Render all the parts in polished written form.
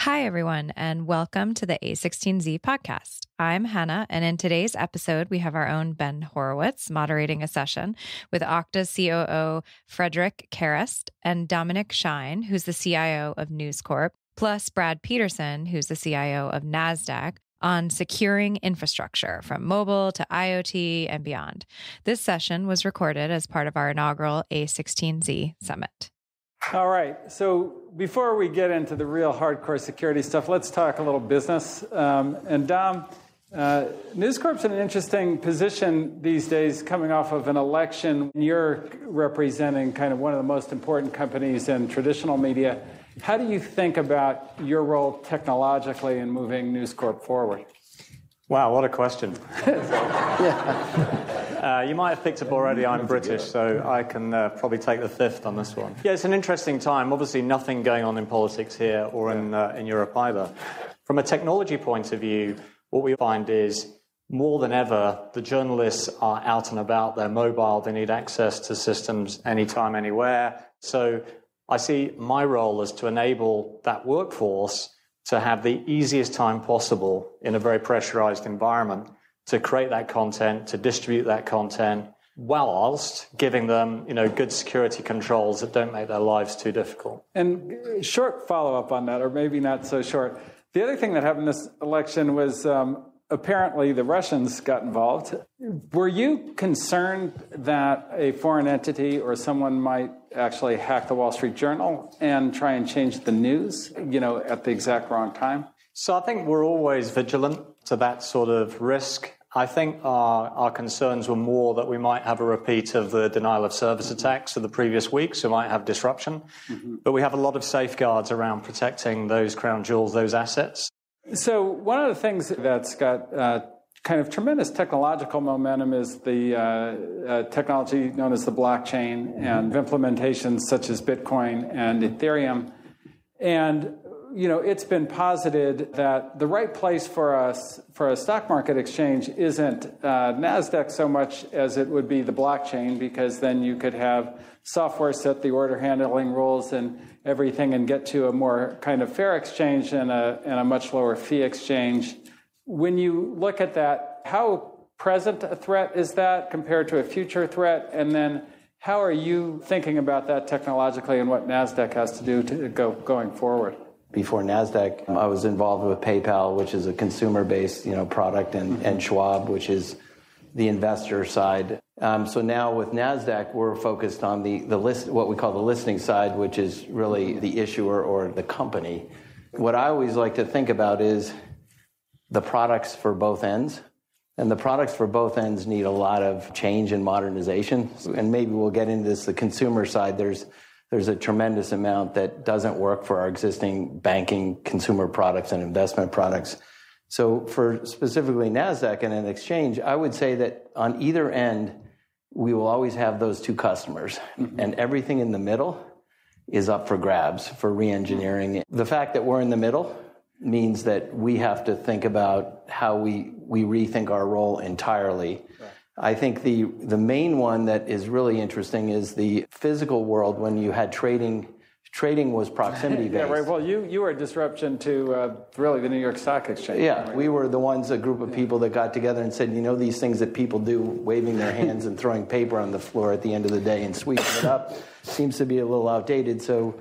Hi, everyone, and welcome to the a16z podcast. I'm Hannah, and in today's episode, we have our own Ben Horowitz moderating a session with Okta's COO, Frederic Kerrest, and Dominic Shine, who's the CIO of News Corp, plus Brad Peterson, who's the CIO of NASDAQ, on securing infrastructure from mobile to IoT and beyond. This session was recorded as part of our inaugural A16z Summit. All right, so before we get into the real hardcore security stuff, let's talk a little business. And Dom, News Corp's in an interesting position these days coming off of an election. You're representing kind of one of the most important companies in traditional media. How do you think about your role technologically in moving News Corp forward? Wow, what a question. You might have picked up already, I'm British, so I can probably take the fifth on this one. Yeah, it's an interesting time. Obviously, nothing going on in politics here or in Europe either. From a technology point of view, what we find is more than ever, the journalists are out and about. They're mobile. They need access to systems anytime, anywhere. So I see my role as to enable that workforce to have the easiest time possible in a very pressurized environment to create that content, to distribute that content, whilst giving them, good security controls that don't make their lives too difficult. And short follow-up on that, or maybe not so short. The other thing that happened this election was apparently the Russians got involved. Were you concerned that a foreign entity or someone might actually hack the Wall Street Journal and try and change the news, at the exact wrong time? So I think we're always vigilant to that sort of risk. I think our concerns were more that we might have a repeat of the denial of service attacks of the previous weeks, so we might have disruption. Mm-hmm. But we have a lot of safeguards around protecting those crown jewels, those assets. So one of the things that's got kind of tremendous technological momentum is the technology known as the blockchain and implementations such as Bitcoin and Ethereum. And it's been posited that the right place for a stock market exchange isn't NASDAQ so much as it would be the blockchain, because then you could have software set the order handling rules and everything and get to a more kind of fair exchange and a much lower fee exchange. When you look at that, how present a threat is that compared to a future threat? And then how are you thinking about that technologically and what NASDAQ has to do to going forward? Before NASDAQ, I was involved with PayPal, which is a consumer-based, product, and Schwab, which is the investor side. So now with NASDAQ, we're focused on the list, what we call the listing side, which is really the issuer or the company. What I always like to think about is the products for both ends. And the products for both ends need a lot of change and modernization. And maybe we'll get into this, the consumer side. There's a tremendous amount that doesn't work for our existing banking, consumer products, and investment products. So for specifically NASDAQ and an exchange, I would say that on either end, we will always have those two customers. Mm-hmm. And everything in the middle is up for grabs for re-engineering. The fact that we're in the middle means that we have to think about how we rethink our role entirely. Right. I think the main one that is really interesting is the physical world. When you had trading was proximity based. Yeah, right. Well, you were a disruption to really the New York Stock Exchange. Yeah, right? We were the ones, a group of people that got together and said, these things that people do, waving their hands and throwing paper on the floor at the end of the day and sweeping it up, seems to be a little outdated. So,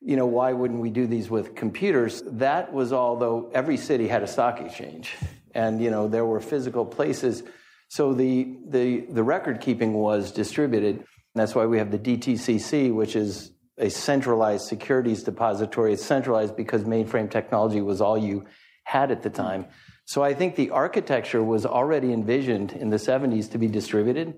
why wouldn't we do these with computers? That was all, though every city had a stock exchange, and there were physical places. So the record keeping was distributed. That's why we have the DTCC, which is a centralized securities depository. It's centralized because mainframe technology was all you had at the time. So I think the architecture was already envisioned in the 70s to be distributed,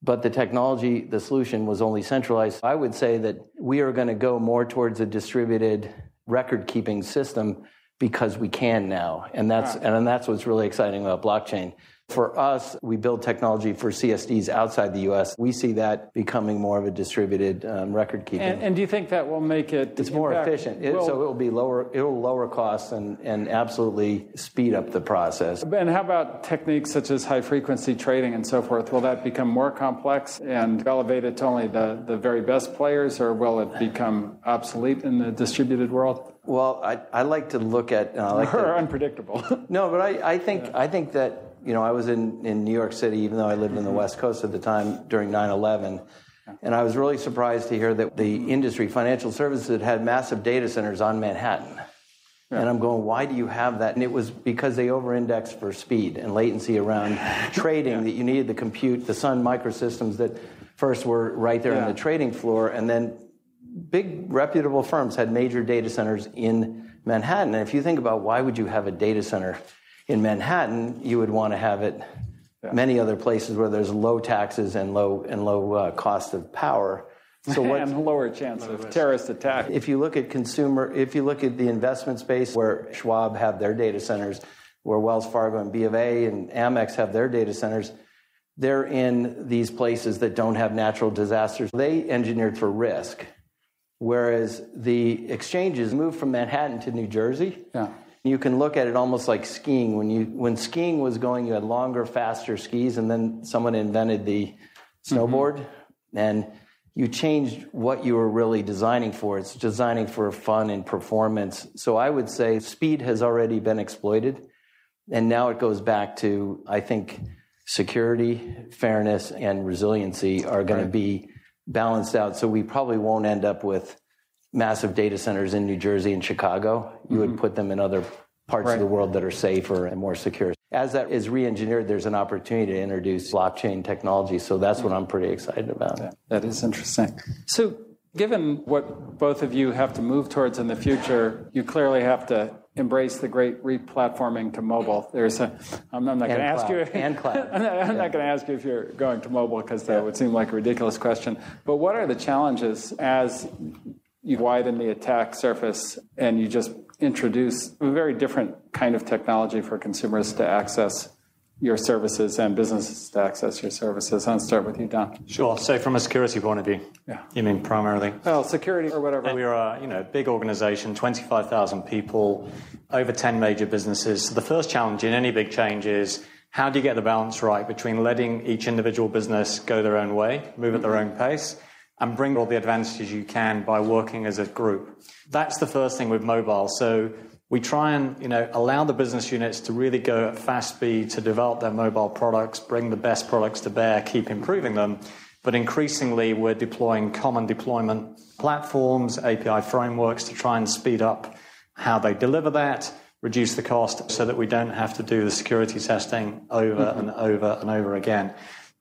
but the technology, the solution was only centralized. I would say that we are going to go more towards a distributed record-keeping system because we can now. And that's what's really exciting about blockchain. For us, we build technology for CSDs outside the U.S. We see that becoming more of a distributed record keeping. And do you think that will make it? It's more efficient. So it will be lower. It will lower costs and absolutely speed up the process. And how about techniques such as high frequency trading and so forth? Will that become more complex and elevated to only the very best players, or will it become obsolete in the distributed world? Well, I like to look at... We're unpredictable. No, but I think that, I was in New York City, even though I lived in the West Coast at the time during 9/11. And I was really surprised to hear that the industry, financial services, had massive data centers on Manhattan. Yeah. And I'm going, why do you have that? And it was because they over-indexed for speed and latency around trading, that you needed the compute, the Sun microsystems that first were right there on the trading floor. And then big reputable firms had major data centers in Manhattan. And if you think about why would you have a data center in Manhattan, you would want to have it many other places where there's low taxes and low cost of power. So and lower chance of terrorist attack. If you look at the investment space where Schwab have their data centers, where Wells Fargo and B of A and Amex have their data centers, they're in these places that don't have natural disasters. They engineered for risk, whereas the exchanges moved from Manhattan to New Jersey. Yeah. You can look at it almost like skiing. When skiing was going, you had longer, faster skis, and then someone invented the snowboard, and you changed what you were really designing for. It's designing for fun and performance. So I would say speed has already been exploited, and now it goes back to, I think, security, fairness, and resiliency are going to be balanced out. So we probably won't end up with massive data centers in New Jersey and Chicago. You would put them in other parts of the world that are safer and more secure. As that is re-engineered, there's an opportunity to introduce blockchain technology. So that's what I'm pretty excited about. That is interesting. So given what both of you have to move towards in the future, you clearly have to embrace the great re-platforming to mobile. I'm not going to ask you. And cloud. I'm not going to ask you if you're going to mobile, because that would seem like a ridiculous question. But what are the challenges as you widen the attack surface and you just introduce a very different kind of technology for consumers to access your services and businesses to access your services? I'll start with you, Don. Sure. So from a security point of view, you mean primarily? Well, security or whatever. We're a big organization, 25,000 people, over 10 major businesses. So the first challenge in any big change is, how do you get the balance right between letting each individual business go their own way, move at their own pace, and bring all the advantages you can by working as a group? That's the first thing with mobile. So we try and allow the business units to really go at fast speed to develop their mobile products, bring the best products to bear, keep improving them. But increasingly, we're deploying common deployment platforms, API frameworks to try and speed up how they deliver that, reduce the cost so that we don't have to do the security testing over and over and over again.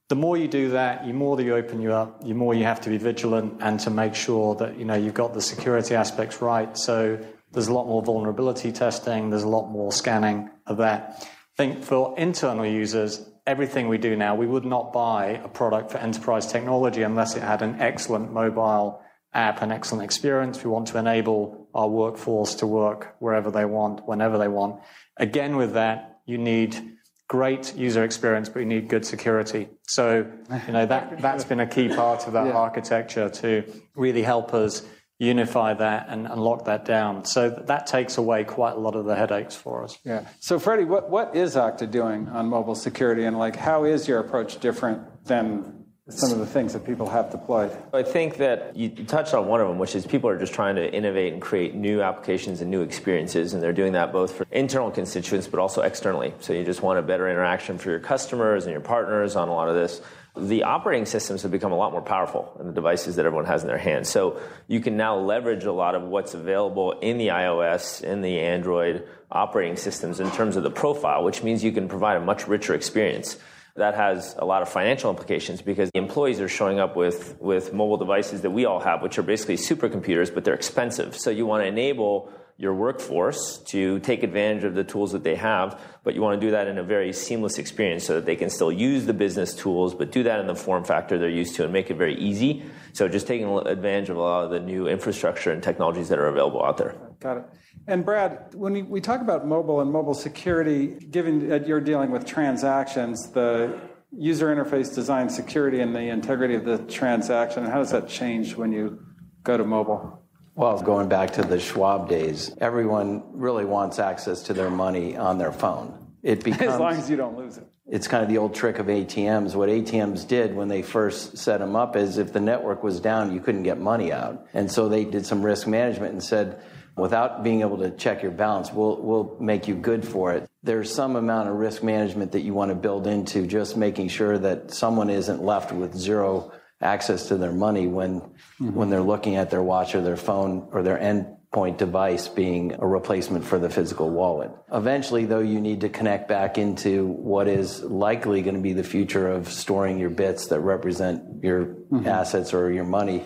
The more you do that, the more that you open you up, the more you have to be vigilant and to make sure that you've got the security aspects right. So there's a lot more vulnerability testing, there's a lot more scanning of that. I think for internal users, everything we do now, we would not buy a product for enterprise technology unless it had an excellent mobile app, an excellent experience. We want to enable our workforce to work wherever they want, whenever they want. Again, with that, you need great user experience, but you need good security. So, that's been a key part of that architecture to really help us unify that and lock that down. So that takes away quite a lot of the headaches for us. Yeah. So, Freddie, what is Okta doing on mobile security, and how is your approach different than some of the things that people have deployed? I think that you touched on one of them, which is people are just trying to innovate and create new applications and new experiences, and they're doing that both for internal constituents but also externally. So you just want a better interaction for your customers and your partners on a lot of this. The operating systems have become a lot more powerful in the devices that everyone has in their hands. So you can now leverage a lot of what's available in the iOS, in the Android operating systems in terms of the profile, which means you can provide a much richer experience. That has a lot of financial implications because the employees are showing up with mobile devices that we all have, which are basically supercomputers, but they're expensive. So you want to enable your workforce to take advantage of the tools that they have, but you want to do that in a very seamless experience so that they can still use the business tools, but do that in the form factor they're used to and make it very easy. So just taking advantage of a lot of the new infrastructure and technologies that are available out there. Got it. And Brad, when we talk about mobile and mobile security, given that you're dealing with transactions, the user interface design security and the integrity of the transaction, how does that change when you go to mobile? Well, going back to the Schwab days, everyone really wants access to their money on their phone. It becomes, as long as you don't lose it. It's kind of the old trick of ATMs. What ATMs did when they first set them up is if the network was down, you couldn't get money out. And so they did some risk management and said, without being able to check your balance, will make you good for it. There's some amount of risk management that you want to build into just making sure that someone isn't left with zero access to their money when they're looking at their watch or their phone or their endpoint device being a replacement for the physical wallet. Eventually, though, you need to connect back into what is likely going to be the future of storing your bits that represent your assets or your money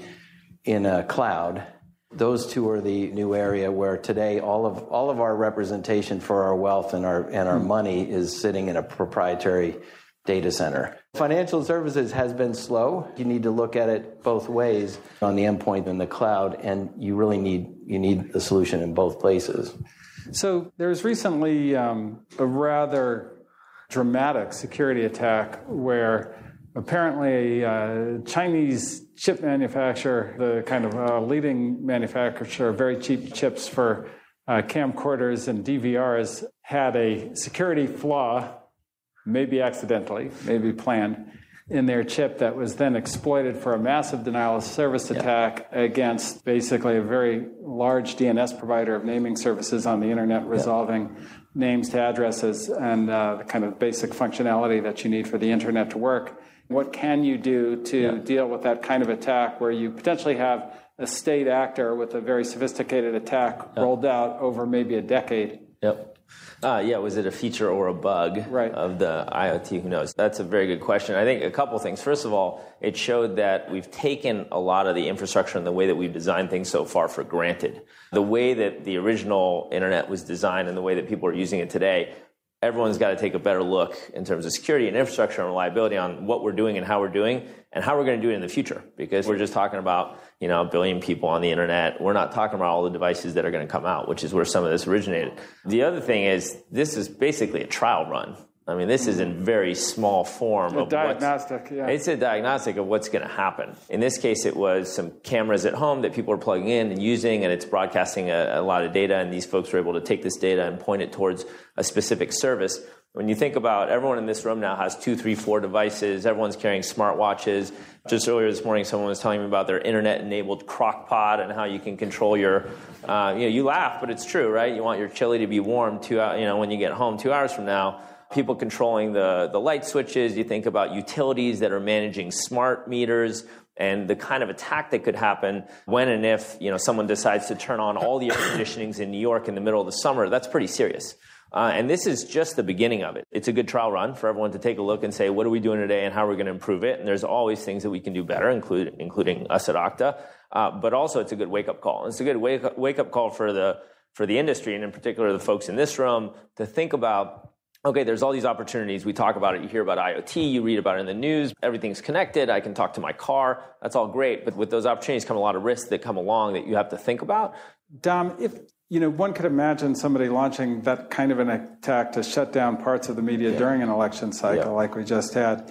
in a cloud. Those two are the new area where today all of our representation for our wealth and our money is sitting in a proprietary data center. Financial services has been slow. You need to look at it both ways, on the endpoint and the cloud, and you really need the solution in both places. So there was recently a rather dramatic security attack where apparently a Chinese chip manufacturer, the kind of leading manufacturer of very cheap chips for camcorders and DVRs, had a security flaw, maybe accidentally, maybe planned, in their chip that was then exploited for a massive denial of service attack against basically a very large DNS provider of naming services on the internet, resolving names to addresses and the kind of basic functionality that you need for the internet to work. What can you do to deal with that kind of attack where you potentially have a state actor with a very sophisticated attack rolled out over maybe a decade? Was it a feature or a bug of the IoT? Who knows? That's a very good question. I think a couple things. First of all, it showed that we've taken a lot of the infrastructure and the way that we've designed things so far for granted. The way that the original internet was designed and the way that people are using it today, everyone's got to take a better look in terms of security and infrastructure and reliability on what we're doing and how we're doing it in the future. Because we're just talking about, a billion people on the internet. We're not talking about all the devices that are going to come out, which is where some of this originated. The other thing is, this is basically a trial run. I mean, this is in very small form. It's a diagnostic of what's going to happen. In this case, it was some cameras at home that people are plugging in and using, and it's broadcasting a lot of data, and these folks were able to take this data and point it towards a specific service. When you think about everyone in this room now has 2, 3, 4 devices, everyone's carrying smartwatches. Just earlier this morning, someone was telling me about their internet-enabled crock pot and how you can control your, you laugh, but it's true, right? You want your chili to be warm when you get home 2 hours from now. People controlling the light switches. You think about utilities that are managing smart meters and the kind of attack that could happen when and if someone decides to turn on all the air conditionings in New York in the middle of the summer. That's pretty serious. And this is just the beginning of it. It's a good trial run for everyone to take a look and say, what are we doing today and how are we going to improve it? And there's always things that we can do better, including us at Okta. But also it's a good wake-up call. It's a good wake-up call for the industry, and in particular the folks in this room, to think about, okay, there's all these opportunities. We talk about it. You hear about IoT. You read about it in the news. Everything's connected. I can talk to my car. That's all great. But with those opportunities come a lot of risks that come along that you have to think about. Dom, if one could imagine somebody launching that kind of an attack to shut down parts of the media during an election cycle like we just had,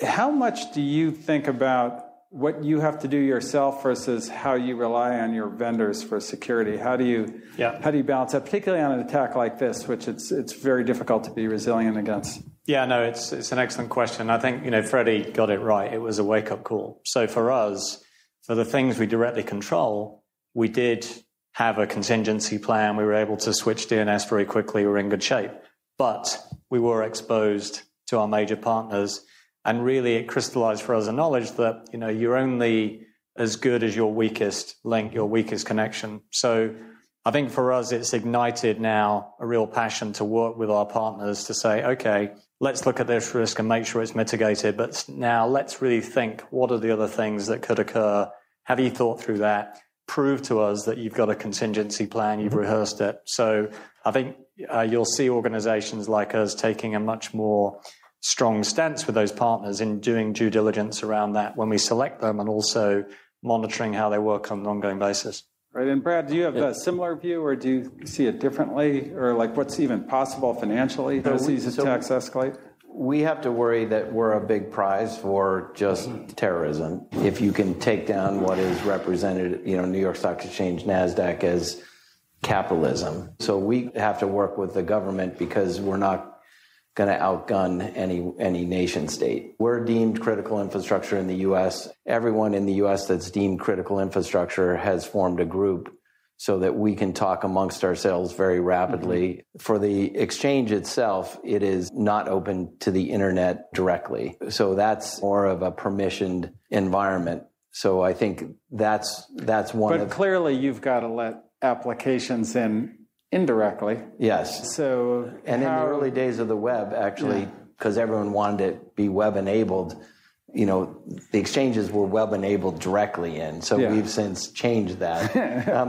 how much do you think about what you have to do yourself versus how you rely on your vendors for security? How do you balance that, particularly on an attack like this, which it's very difficult to be resilient against? Yeah, no, it's an excellent question. I think, Freddie got it right. It was a wake-up call. So for us, for the things we directly control, we did have a contingency plan. We were able to switch DNS very quickly. We were in good shape. But we were exposed to our major partners. And really, it crystallized for us a knowledge that, you're only as good as your weakest link, your weakest connection. So I think for us, it's ignited now a real passion to work with our partners to say, okay, let's look at this risk and make sure it's mitigated. But now let's really think, what are the other things that could occur? Have you thought through that? Prove to us that you've got a contingency plan, you've rehearsed it. So I think you'll see organizations like us taking a much more strong stance with those partners in doing due diligence around that when we select them, and also monitoring how they work on an ongoing basis. Right. And Brad, do you have a similar view, or do you see it differently, or like what's even possible financially as these attacks escalate? We have to worry that we're a big prize for just terrorism. If you can take down what is represented, New York Stock Exchange, NASDAQ, as capitalism. So we have to work with the government because we're not going to outgun any nation state. We're deemed critical infrastructure in the U.S. Everyone in the U.S. that's deemed critical infrastructure has formed a group so that we can talk amongst ourselves very rapidly. For the exchange itself, it is not open to the internet directly. So that's more of a permissioned environment. So I think that's one. But clearly, you've got to let applications in indirectly. Yes. So in the early days of the web, actually, because everyone wanted to be web enabled, the exchanges were web enabled directly in. So we've since changed that.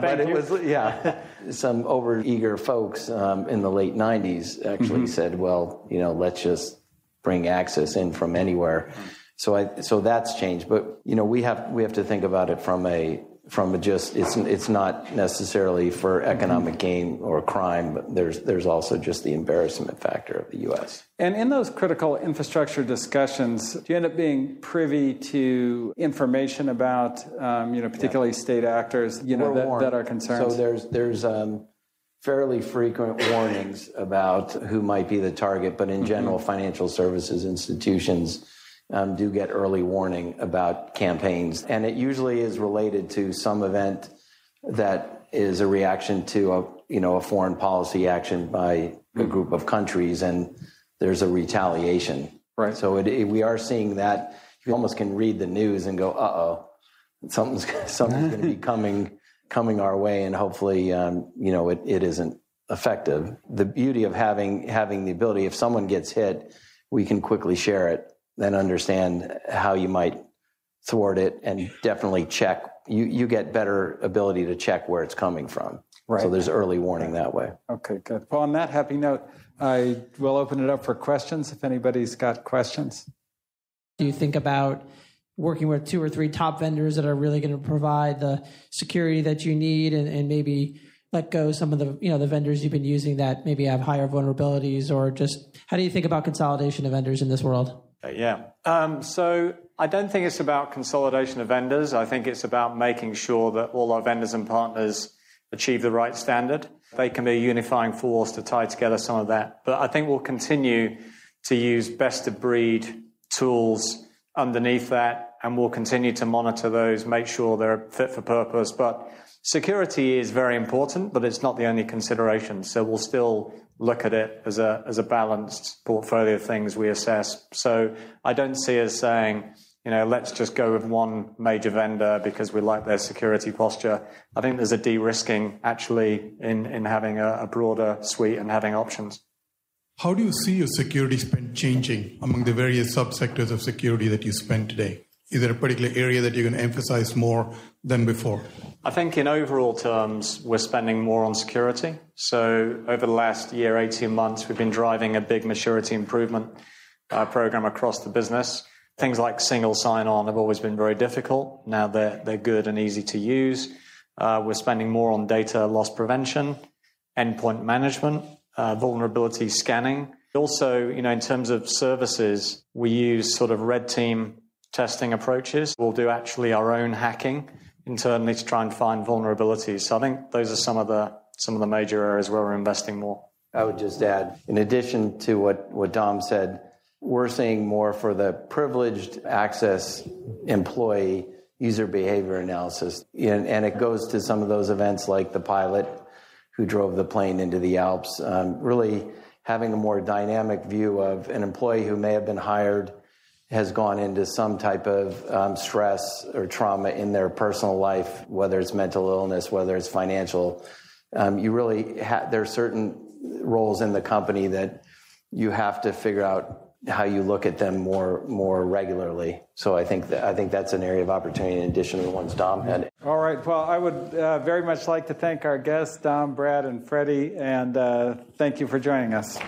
But it was, some over-eager folks in the late 90s actually said, well, let's just bring access in from anywhere. So that's changed. But, we have to think about it from it's not necessarily for economic gain or crime, but there's also just the embarrassment factor of the U.S. And in those critical infrastructure discussions, do you end up being privy to information about, particularly state actors, that are concerned? So there's fairly frequent warnings about who might be the target, but in general, financial services institutions do get early warning about campaigns. And it usually is related to some event that is a reaction to a foreign policy action by a group of countries, and there's a retaliation. Right. So we are seeing that. You almost can read the news and go, uh-oh, something's going to be coming our way, and hopefully, it isn't effective. The beauty of having the ability, if someone gets hit, we can quickly share it, then understand how you might thwart it, and definitely check. You get better ability to check where it's coming from. Right. So there's early warning that way. Okay, good. Well, on that happy note, I will open it up for questions if anybody's got questions. Do you think about working with 2 or 3 top vendors that are really going to provide the security that you need, and maybe let go some of the vendors you've been using that maybe have higher vulnerabilities, or just how do you think about consolidation of vendors in this world? So I don't think it's about consolidation of vendors. I think it's about making sure that all our vendors and partners achieve the right standard. They can be a unifying force to tie together some of that. But I think we'll continue to use best-of-breed tools underneath that, and we'll continue to monitor those, make sure they're fit for purpose. But security is very important, but it's not the only consideration. So we'll still look at it as a balanced portfolio of things we assess. So I don't see us saying, let's just go with one major vendor because we like their security posture. I think there's a de-risking actually in having a broader suite and having options. How do you see your security spend changing among the various subsectors of security that you spend today? Is there a particular area that you're going to emphasize more than before? I think in overall terms, we're spending more on security. So over the last year, 18 months, we've been driving a big maturity improvement program across the business. Things like single sign-on have always been very difficult. Now they're good and easy to use. We're spending more on data loss prevention, endpoint management, vulnerability scanning. Also, in terms of services, we use sort of red team testing approaches. We'll do actually our own hacking internally to try and find vulnerabilities. So I think those are some of the major areas where we're investing more. I would just add, in addition to what Dom said, we're seeing more for the privileged access employee user behavior analysis. And it goes to some of those events like the pilot who drove the plane into the Alps, really having a more dynamic view of an employee who may have been hired, has gone into some type of stress or trauma in their personal life, whether it's mental illness, whether it's financial. There are certain roles in the company that you have to figure out how you look at them more regularly. So I think that's an area of opportunity in addition to the ones Dom had. All right. Well, I would very much like to thank our guests, Dom, Brad, and Freddie, and thank you for joining us.